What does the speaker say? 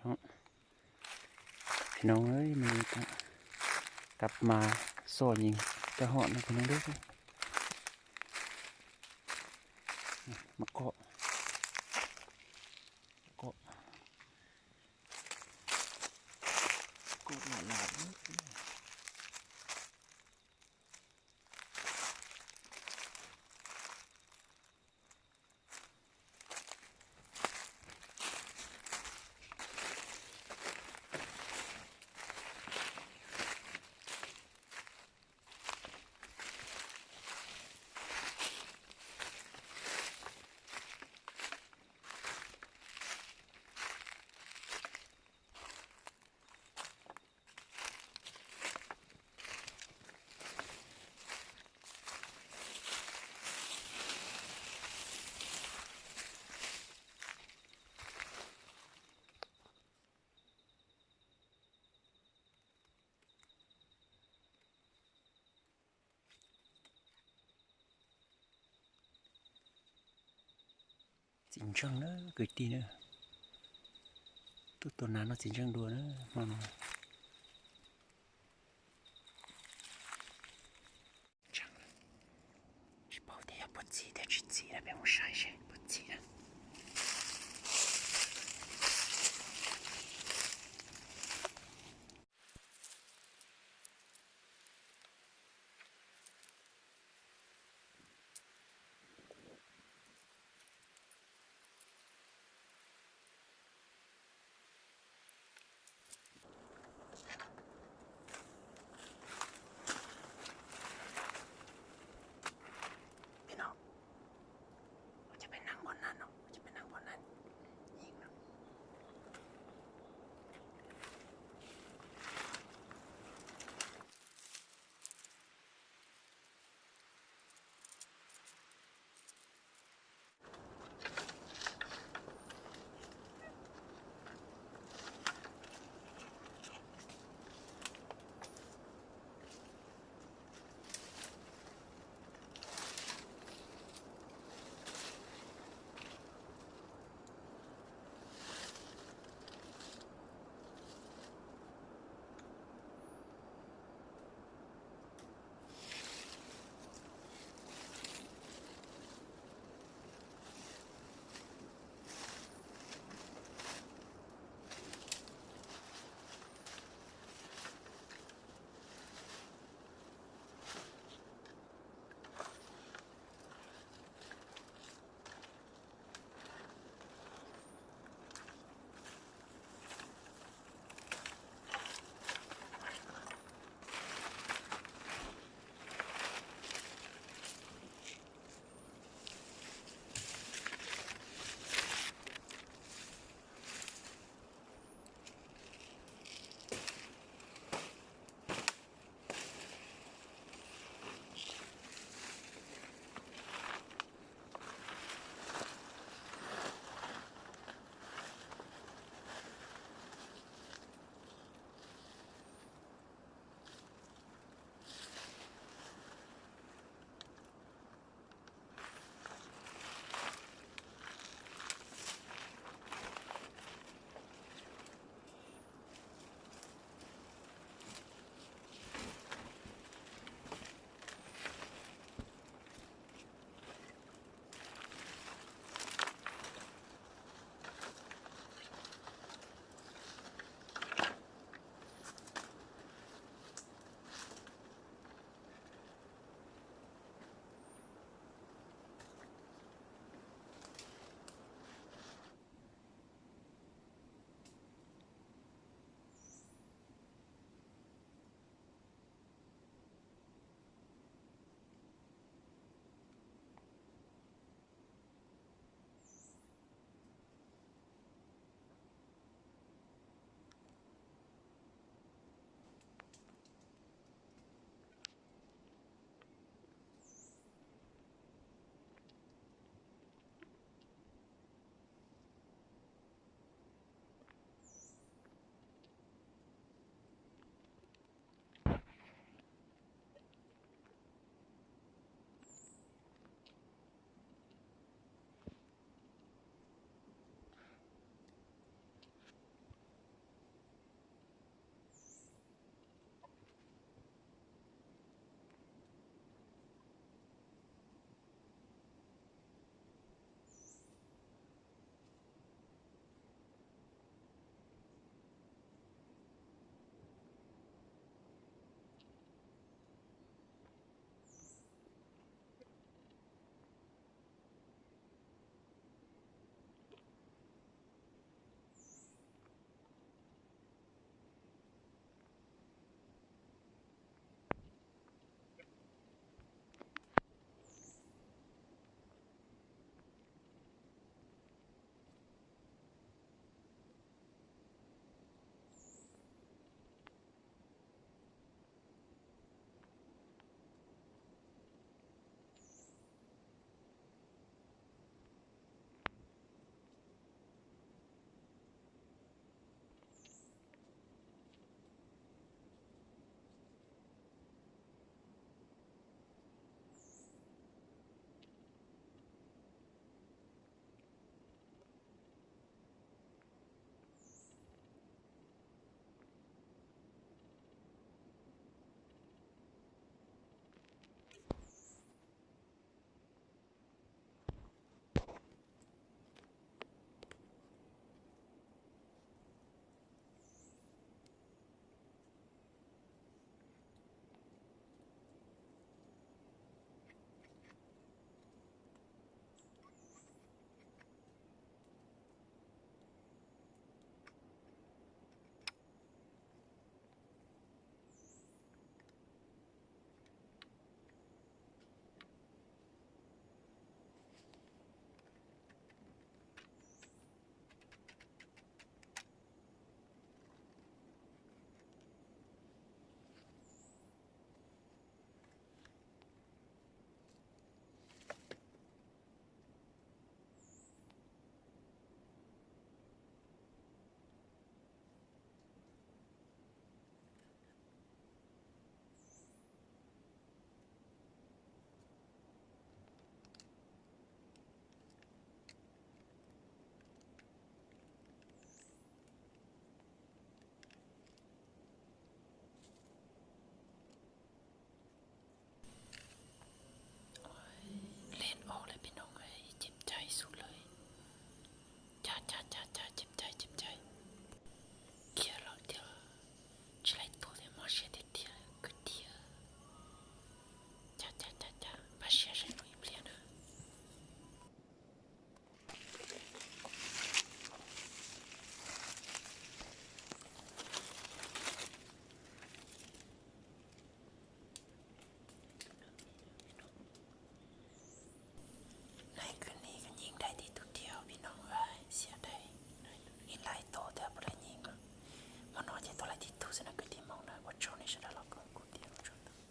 เนาะพี่น้องเอ้ยมันก็กลับมาโซ่ยิงจะเหาะนะพี่น้องเด้อมาเกาะเกาะเกาะหลายๆchính trăng nữa cười tì nữa tôi tuần nào nó chính trăng đùa nữa mà